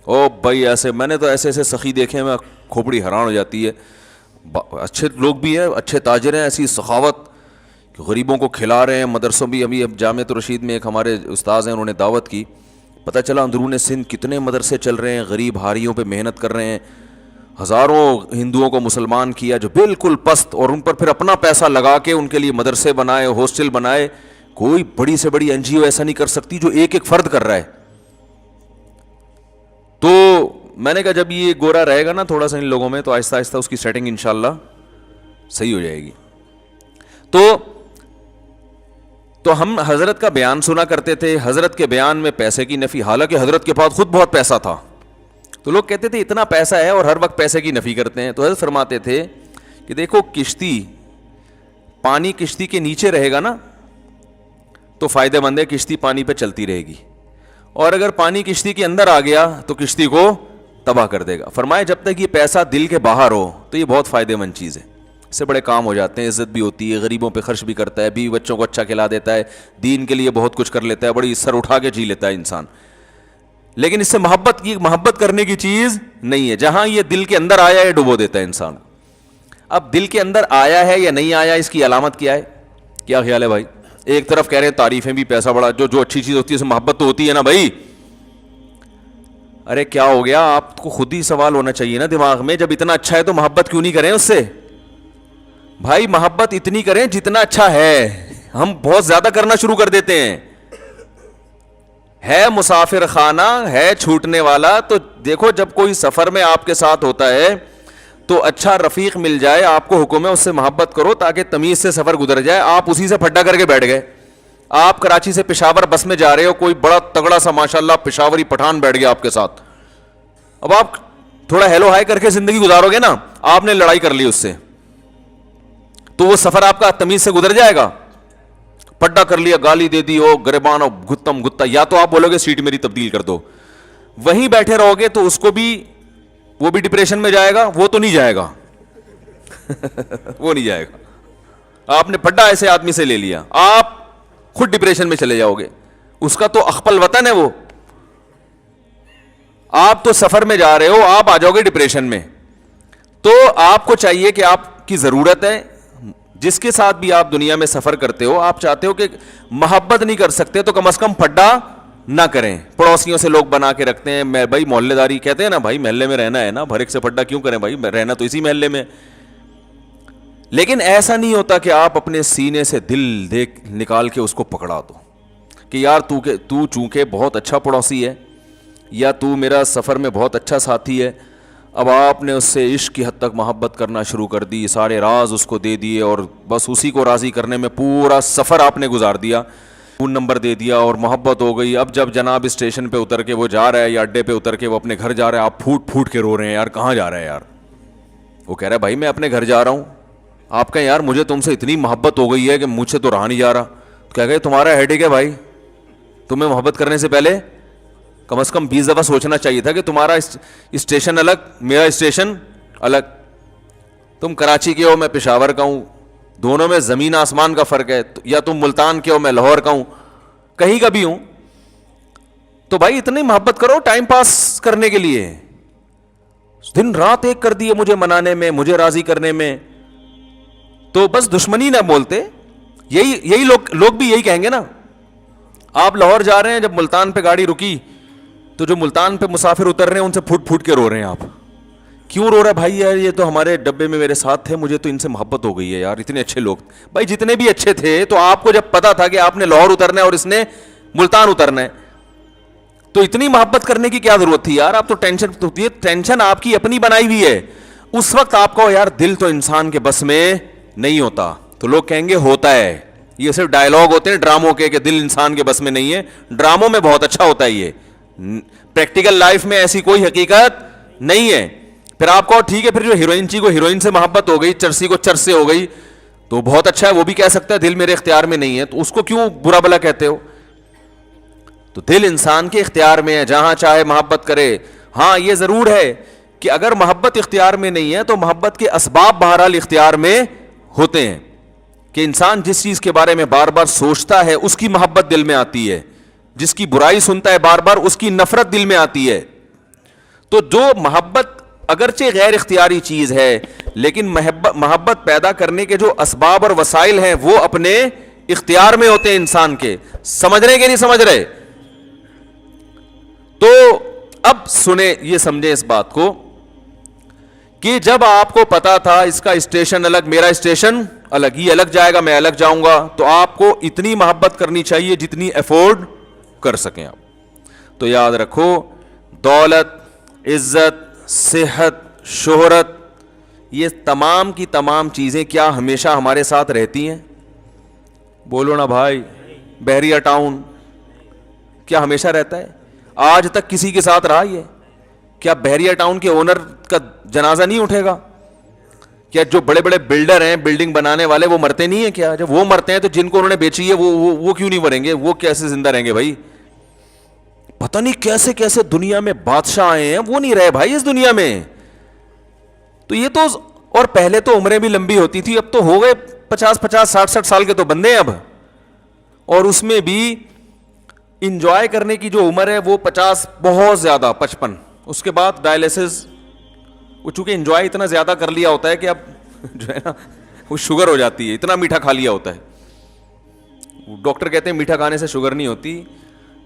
او بھائی ایسے, میں نے تو ایسے ایسے سخی دیکھے ہیں, میں کھوپڑی حیران ہو جاتی ہے. اچھے لوگ بھی ہیں, اچھے تاجر ہیں, ایسی سخاوت غریبوں کو کھلا رہے ہیں. مدرسوں بھی, ابھی اب جامعۃ الرشید میں ایک ہمارے استاذ ہیں, انہوں نے دعوت کی, پتہ چلا اندرون سندھ کتنے مدرسے چل رہے ہیں, غریب ہاریوں پہ محنت کر رہے ہیں. ہزاروں ہندوؤں کو مسلمان کیا جو بالکل پست, اور ان پر پھر اپنا پیسہ لگا کے ان کے لیے مدرسے بنائے, ہاسٹل بنائے. کوئی بڑی سے بڑی NGO ایسا نہیں کر سکتی جو ایک ایک فرد کر رہا ہے. تو میں نے کہا جب یہ گورا رہے گا نا تھوڑا سا ان لوگوں میں, تو آہستہ آہستہ اس کی سیٹنگ انشاءاللہ صحیح ہو جائے گی. تو تو ہم حضرت کا بیان سنا کرتے تھے, حضرت کے بیان میں پیسے کی نفی, حالانکہ حضرت کے پاس خود بہت پیسہ تھا, تو لوگ کہتے تھے اتنا پیسہ ہے اور ہر وقت پیسے کی نفی کرتے ہیں. تو حضرت فرماتے تھے کہ دیکھو کشتی, پانی کشتی کے نیچے رہے گا نا تو فائدہ مند ہے, کشتی پانی پہ چلتی رہے گی, اور اگر پانی کشتی کے اندر آ گیا تو کشتی کو تباہ کر دے گا. فرمایا جب تک یہ پیسہ دل کے باہر ہو تو یہ بہت فائدہ مند چیز ہے, اس سے بڑے کام ہو جاتے ہیں, عزت بھی ہوتی ہے, غریبوں پہ خرچ بھی کرتا ہے, بیوی بچوں کو اچھا کھلا دیتا ہے, دین کے لیے بہت کچھ کر لیتا ہے, بڑی سر اٹھا کے جی لیتا ہے انسان. لیکن اس سے محبت کرنے کی چیز نہیں ہے. جہاں یہ دل کے اندر آیا ہے ڈبو دیتا ہے انسان. اب دل کے اندر آیا ہے یا نہیں آیا, اس کی علامت کیا ہے؟ کیا خیال ہے بھائی؟ ایک طرف کہہ رہے ہیں تعریفیں بھی, پیسہ بڑا, جو اچھی چیز ہوتی ہے اس سے محبت تو ہوتی ہے نا بھائی. ارے کیا ہو گیا, آپ کو خود ہی سوال ہونا چاہیے نا دماغ میں, جب اتنا اچھا ہے تو محبت کیوں نہیں کریں اس سے؟ بھائی محبت اتنی کریں جتنا اچھا ہے. ہم بہت زیادہ کرنا شروع کر دیتے ہیں. ہے مسافر خانہ ہے چھوٹنے والا, تو دیکھو جب کوئی سفر میں آپ کے ساتھ ہوتا ہے تو اچھا رفیق مل جائے, آپ کو حکم ہے اس سے محبت کرو تاکہ تمیز سے سفر گزر جائے. آپ اسی سے پھڈا کر کے بیٹھ گئے. آپ کراچی سے پشاور بس میں جا رہے ہو, کوئی بڑا تگڑا سا ماشاءاللہ پشاوری پٹھان بیٹھ گیا آپ کے ساتھ, اب آپ تھوڑا ہیلو ہائی کر کے زندگی گزارو گے نا, آپ نے لڑائی کر لی اس سے, تو وہ سفر آپ کا تمیز سے گزر جائے گا؟ پڈا کر لیا, گالی دے دی, او گریبان او گتم گتا, یا تو آپ بولو گے سیٹ میری تبدیل کر دو. وہیں بیٹھے رہو گے تو اس کو بھی, وہ بھی ڈپریشن میں جائے گا, وہ تو نہیں جائے گا وہ نہیں جائے گا. آپ نے پڈا ایسے آدمی سے لے لیا, آپ خود ڈپریشن میں چلے جاؤ گے. اس کا تو اخپل وطن ہے وہ, آپ تو سفر میں جا رہے ہو, آپ آ جاؤ گے ڈپریشن میں. تو آپ کو چاہیے کہ آپ کی ضرورت ہے, جس کے ساتھ بھی آپ دنیا میں سفر کرتے ہو, آپ چاہتے ہو کہ محبت نہیں کر سکتے تو کم از کم پھڈا نہ کریں. پڑوسیوں سے لوگ بنا کے رکھتے ہیں, میں بھائی محلے داری کہتے ہیں نا, بھائی محلے میں رہنا ہے نا, بھر ایک سے پھڈا کیوں کریں بھائی, رہنا تو اسی محلے میں. لیکن ایسا نہیں ہوتا کہ آپ اپنے سینے سے دل دیکھ نکال کے اس کو پکڑا دو کہ یار تو چونکہ بہت اچھا پڑوسی ہے, یا تو میرا سفر میں بہت اچھا ساتھی ہے, اب آپ نے اس سے عشق کی حد تک محبت کرنا شروع کر دی, سارے راز اس کو دے دیے, اور بس اسی کو راضی کرنے میں پورا سفر آپ نے گزار دیا, فون نمبر دے دیا اور محبت ہو گئی. اب جب جناب اسٹیشن پہ اتر کے وہ جا رہا ہے, یا اڈے پہ اتر کے وہ اپنے گھر جا رہا ہے, آپ پھوٹ پھوٹ کے رو رہے ہیں, یار کہاں جا رہا ہے یار؟ وہ کہہ رہا ہے بھائی میں اپنے گھر جا رہا ہوں. آپ کہیں یار مجھے تم سے اتنی محبت ہو گئی ہے کہ مجھ سے تو رہا نہیں جا رہا. کہہ گئے تمہارا ہیڈیک ہے بھائی, تمہیں محبت کرنے سے پہلے کم از کم 20 دفعہ سوچنا چاہیے تھا کہ تمہارا اسٹیشن الگ, میرا اسٹیشن الگ. تم کراچی کے ہو, میں پشاور کا ہوں, دونوں میں زمین آسمان کا فرق ہے. یا تم ملتان کے ہو, میں لاہور کا ہوں, کہیں کا بھی ہوں. تو بھائی اتنی محبت کرو ٹائم پاس کرنے کے لیے. دن رات ایک کر دیے مجھے منانے میں, مجھے راضی کرنے میں, تو بس دشمنی نہ بولتے. یہی لوگ بھی یہی کہیں گے نا. آپ لاہور جا رہے ہیں, جب ملتان پہ گاڑی رکی تو جو ملتان پہ مسافر اتر رہے ہیں ان سے پھوٹ پھوٹ کے رو رہے ہیں. آپ کیوں رو رہے بھائی؟ یار یہ تو ہمارے ڈبے میں میرے ساتھ تھے, مجھے تو ان سے محبت ہو گئی ہے یار, اتنے اچھے لوگ. بھائی جتنے بھی اچھے تھے, تو آپ کو جب پتا تھا کہ آپ نے لاہور اترنا ہے اور اس نے ملتان اترنا ہے, تو اتنی محبت کرنے کی کیا ضرورت تھی یار؟ آپ تو ٹینشن آپ کی اپنی بنائی ہوئی ہے. اس وقت آپ کو یار دل تو انسان کے بس میں نہیں ہوتا. تو لوگ کہیں گے ہوتا ہے, یہ صرف ڈائلاگ ہوتے ہیں ڈراموں کے کہ دل انسان کے بس میں نہیں ہے. ڈراموں میں بہت اچھا ہوتا ہے, یہ پریکٹیکل لائف میں ایسی کوئی حقیقت نہیں ہے. پھر آپ کو ٹھیک ہے, پھر جو ہیروئن چی کو ہیروئن سے محبت ہو گئی, چرسی کو چرس سے ہو گئی, تو بہت اچھا ہے, وہ بھی کہہ سکتا ہے دل میرے اختیار میں نہیں ہے, تو اس کو کیوں برا بلا کہتے ہو؟ تو دل انسان کے اختیار میں ہے, جہاں چاہے محبت کرے. ہاں یہ ضرور ہے کہ اگر محبت اختیار میں نہیں ہے تو محبت کے اسباب بہرحال اختیار میں ہوتے ہیں, کہ انسان جس چیز کے بارے میں بار بار سوچتا ہے اس کی محبت دل میں آتی ہے, جس کی برائی سنتا ہے بار بار اس کی نفرت دل میں آتی ہے. تو جو محبت اگرچہ غیر اختیاری چیز ہے, لیکن محبت پیدا کرنے کے جو اسباب اور وسائل ہیں وہ اپنے اختیار میں ہوتے ہیں انسان کے. سمجھ رہے کہ نہیں سمجھ رہے؟ تو اب سنیں, یہ سمجھیں اس بات کو کہ جب آپ کو پتا تھا اس کا اسٹیشن الگ, میرا اسٹیشن الگ, یہ الگ جائے گا, میں الگ جاؤں گا, تو آپ کو اتنی محبت کرنی چاہیے جتنی افورڈ کر سکیں آپ. تو یاد رکھو, دولت, عزت, صحت, شہرت, یہ تمام کی تمام چیزیں کیا ہمیشہ ہمارے ساتھ رہتی ہیں؟ بولو نا بھائی. بحریہ ٹاؤن کیا ہمیشہ رہتا ہے؟ آج تک کسی کے ساتھ رہا یہ؟ کیا بحریہ ٹاؤن کے اونر کا جنازہ نہیں اٹھے گا؟ کیا جو بڑے بڑے بلڈر ہیں، بلڈنگ بنانے والے، وہ مرتے نہیں ہیں کیا؟ جب وہ مرتے ہیں تو جن کو انہوں نے بیچی ہے وہ کیوں نہیں مریں گے؟ وہ کیسے زندہ رہیں گے بھائی؟ پتہ نہیں کیسے کیسے دنیا میں بادشاہ آئے ہیں، وہ نہیں رہے بھائی اس دنیا میں. تو یہ تو، اور پہلے تو عمریں بھی لمبی ہوتی تھی، اب تو ہو گئے 50 60 سال کے تو بندے ہیں اب، اور اس میں بھی انجوائے کرنے کی جو عمر ہے وہ 50 بہت زیادہ 55. اس کے بعد ڈائلیسس، وہ چونکہ انجوائے اتنا زیادہ کر لیا ہوتا ہے کہ اب جو ہے نا وہ شوگر ہو جاتی ہے، اتنا میٹھا کھا لیا ہوتا ہے. ڈاکٹر کہتے ہیں میٹھا کھانے سے شوگر نہیں ہوتی،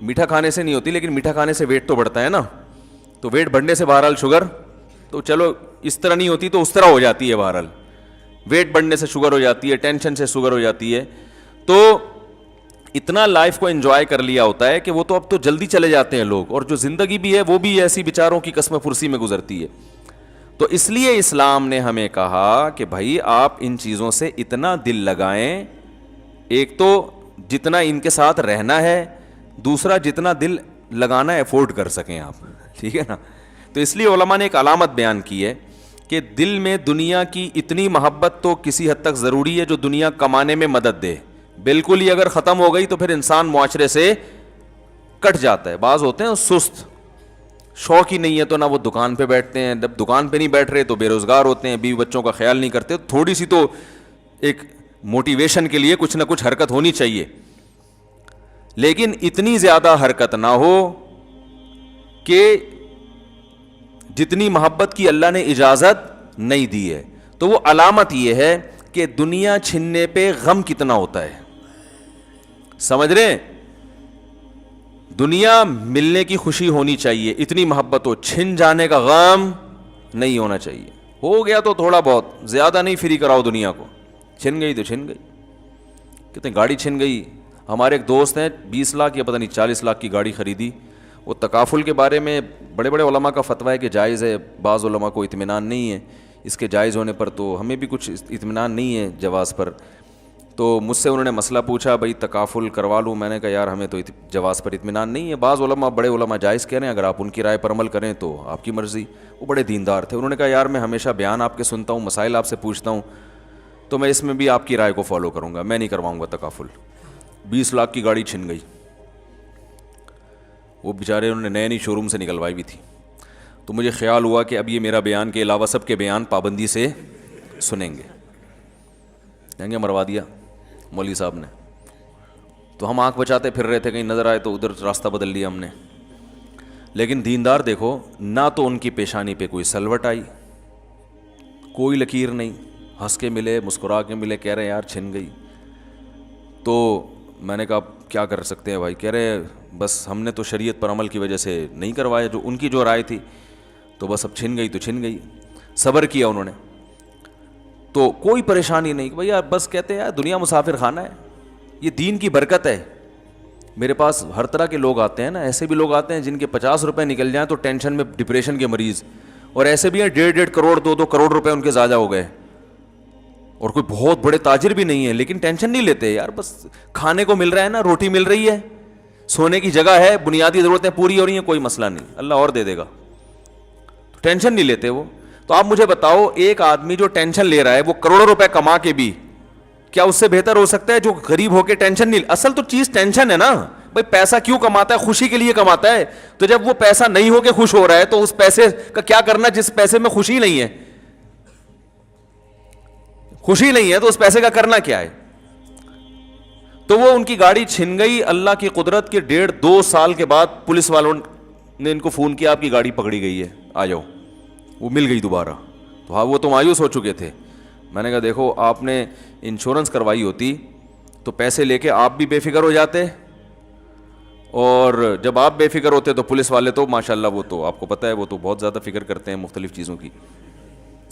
میٹھا کھانے سے نہیں ہوتی، لیکن میٹھا کھانے سے ویٹ تو بڑھتا ہے نا. تو ویٹ بڑھنے سے بہرحال شوگر تو چلو اس طرح نہیں ہوتی تو اس طرح ہو جاتی ہے. بہرحال ویٹ بڑھنے سے شوگر ہو جاتی ہے، ٹینشن سے شوگر ہو جاتی ہے. تو اتنا لائف کو انجوائے کر لیا ہوتا ہے کہ وہ تو اب تو جلدی چلے جاتے ہیں لوگ، اور جو زندگی بھی ہے وہ بھی ایسی بیچاروں کی قسم پرسی میں گزرتی ہے. تو اس لیے اسلام نے ہمیں کہا کہ بھائی آپ ان چیزوں سے اتنا دل لگائیں، ایک تو جتنا ان کے ساتھ رہنا ہے، دوسرا جتنا دل لگانا افورڈ کر سکیں آپ، ٹھیک ہے نا. تو اس لیے علماء نے ایک علامت بیان کی ہے کہ دل میں دنیا کی اتنی محبت تو کسی حد تک ضروری ہے جو دنیا کمانے میں مدد دے. بالکل ہی اگر ختم ہو گئی تو پھر انسان معاشرے سے کٹ جاتا ہے. بعض ہوتے ہیں سست، شوق ہی نہیں ہے تو نہ وہ دکان پہ بیٹھتے ہیں، جب دکان پہ نہیں بیٹھ رہے تو بے روزگار ہوتے ہیں، بیوی بچوں کا خیال نہیں کرتے. تھوڑی سی تو ایک موٹیویشن کے لیے کچھ نہ کچھ حرکت ہونی چاہیے، لیکن اتنی زیادہ حرکت نہ ہو کہ جتنی محبت کی اللہ نے اجازت نہیں دی ہے. تو وہ علامت یہ ہے کہ دنیا چھننے پہ غم کتنا ہوتا ہے. سمجھ رہے ہیں؟ دنیا ملنے کی خوشی ہونی چاہیے، اتنی محبت ہو، چھن جانے کا غم نہیں ہونا چاہیے. ہو گیا تو تھوڑا بہت، زیادہ نہیں فری کراؤ دنیا کو. چھن گئی تو چھن گئی. کتنے گاڑی چھن گئی. ہمارے ایک دوست ہیں 20 لاکھ یا پتہ نہیں 40 لاکھ کی گاڑی خریدی. وہ تکافل کے بارے میں بڑے بڑے علماء کا فتویٰ ہے کہ جائز ہے، بعض علماء کو اطمینان نہیں ہے اس کے جائز ہونے پر، تو ہمیں بھی کچھ اطمینان نہیں ہے جواز پر. تو مجھ سے انہوں نے مسئلہ پوچھا بھائی تکافل کروا لوں. میں نے کہا یار ہمیں تو جواز پر اطمینان نہیں ہے. بعض علماء، بڑے علماء جائز کہہ رہے ہیں، اگر آپ ان کی رائے پر عمل کریں تو آپ کی مرضی. وہ بڑے دیندار تھے. انہوں نے کہا یار میں ہمیشہ بیان آپ کے سنتا ہوں، مسائل آپ سے پوچھتا ہوں، تو میں اس میں بھی آپ کی رائے کو فالو کروں گا، میں نہیں کرواؤں گا تکافل. 20 لاکھ کی گاڑی چھن گئی. وہ بیچارے انہوں نے نئے شو روم سے نکلوائی بھی تھی. تو مجھے خیال ہوا کہ اب یہ میرا بیان کے علاوہ سب کے بیان پابندی سے سنیں گے. کہیں گے مروا دیا مولوی صاحب نے. تو ہم آنکھ بچاتے پھر رہے تھے، کہیں نظر آئے تو ادھر راستہ بدل لیا ہم نے. لیکن دیندار دیکھو، نہ تو ان کی پیشانی پہ کوئی سلوٹ آئی، کوئی لکیر نہیں، ہنس کے ملے، مسکرا کے ملے، کہہ رہے ہیں یار چھن گئی. تو میں نے کہا کیا کر سکتے ہیں بھائی؟ کہہ رہے بس ہم نے تو شریعت پر عمل کی وجہ سے نہیں کروایا، جو ان کی جو رائے تھی، تو بس اب چھن گئی تو چھن گئی. صبر کیا انہوں نے، تو کوئی پریشانی نہیں. بھائی یار بس کہتے ہیں یار دنیا مسافر خانہ ہے، یہ دین کی برکت ہے. میرے پاس ہر طرح کے لوگ آتے ہیں نا، ایسے بھی لوگ آتے ہیں جن کے 50 روپے نکل جائیں تو ٹینشن میں، ڈپریشن کے مریض، اور ایسے بھی ہیں 1.5 کروڑ 2 کروڑ روپے ان کے ضائع ہو گئے، اور کوئی بہت بڑے تاجر بھی نہیں ہے، لیکن ٹینشن نہیں لیتے. یار بس کھانے کو مل رہا ہے نا، روٹی مل رہی ہے، سونے کی جگہ ہے، بنیادی ضرورتیں پوری ہو رہی ہیں، کوئی مسئلہ نہیں، اللہ اور دے دے گا. ٹینشن نہیں لیتے وہ. تو آپ مجھے بتاؤ، ایک آدمی جو ٹینشن لے رہا ہے وہ کروڑوں روپے کما کے بھی، کیا اس سے بہتر ہو سکتا ہے جو غریب ہو کے ٹینشن نہیں؟ اصل تو چیز ٹینشن ہے نا. بھائی پیسہ کیوں کماتا ہے؟ خوشی کے لیے کماتا ہے. تو جب وہ پیسہ نہیں ہو کے خوش ہو رہا ہے تو اس پیسے کا کیا کرنا جس پیسے میں خوشی نہیں ہے؟ خوشی نہیں ہے تو اس پیسے کا کرنا کیا ہے؟ تو وہ ان کی گاڑی چھن گئی. اللہ کی قدرت کے 1.5-2 سال کے بعد پولیس والوں نے ان کو فون کیا آپ کی گاڑی پکڑی گئی ہے، آ جاؤ. وہ مل گئی دوبارہ. تو ہاں وہ تو مایوس ہو چکے تھے. میں نے کہا دیکھو آپ نے انشورنس کروائی ہوتی تو پیسے لے کے آپ بھی بے فکر ہو جاتے، اور جب آپ بے فکر ہوتے تو پولیس والے تو ماشاءاللہ وہ تو آپ کو پتہ ہے وہ تو بہت زیادہ فکر کرتے ہیں مختلف چیزوں کی.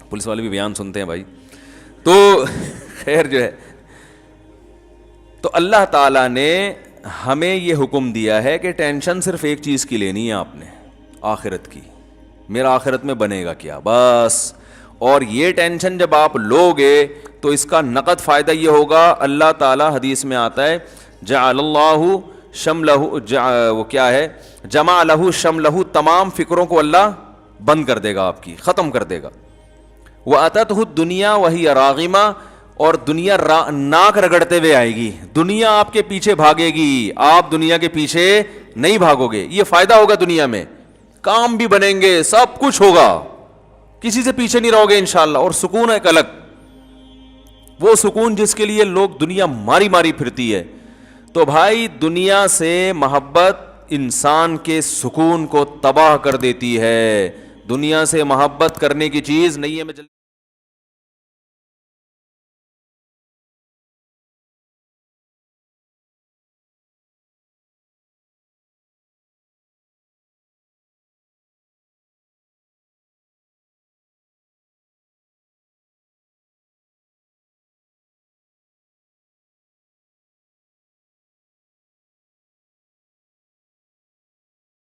پولیس والے بھی بیان سنتے ہیں بھائی. تو خیر جو ہے، تو اللہ تعالیٰ نے ہمیں یہ حکم دیا ہے کہ ٹینشن صرف ایک چیز کی لینی ہے آپ نے، آخرت کی. میرا آخرت میں بنے گا کیا، بس. اور یہ ٹینشن جب آپ لو گے تو اس کا نقد فائدہ یہ ہوگا، اللہ تعالیٰ حدیث میں آتا ہے جعل اللہ شملہ وہ کیا ہے، جمع لہ شملہ، تمام فکروں کو اللہ بند کر دے گا، آپ کی ختم کر دے گا. وَأَتَتْهُ الدُّنْيَا وَهِيَ رَاغِمَةٌ، اور دنیا ناک رگڑتے ہوئے آئے گی. دنیا آپ کے پیچھے بھاگے گی، آپ دنیا کے پیچھے نہیں بھاگو گے. یہ فائدہ ہوگا دنیا میں، کام بھی بنیں گے، سب کچھ ہوگا، کسی سے پیچھے نہیں رہو گے انشاءاللہ. اور سکون ایک الگ، وہ سکون جس کے لیے لوگ دنیا ماری ماری پھرتی ہے. تو بھائی دنیا سے محبت انسان کے سکون کو تباہ کر دیتی ہے. دنیا سے محبت کرنے کی چیز نہیں ہے.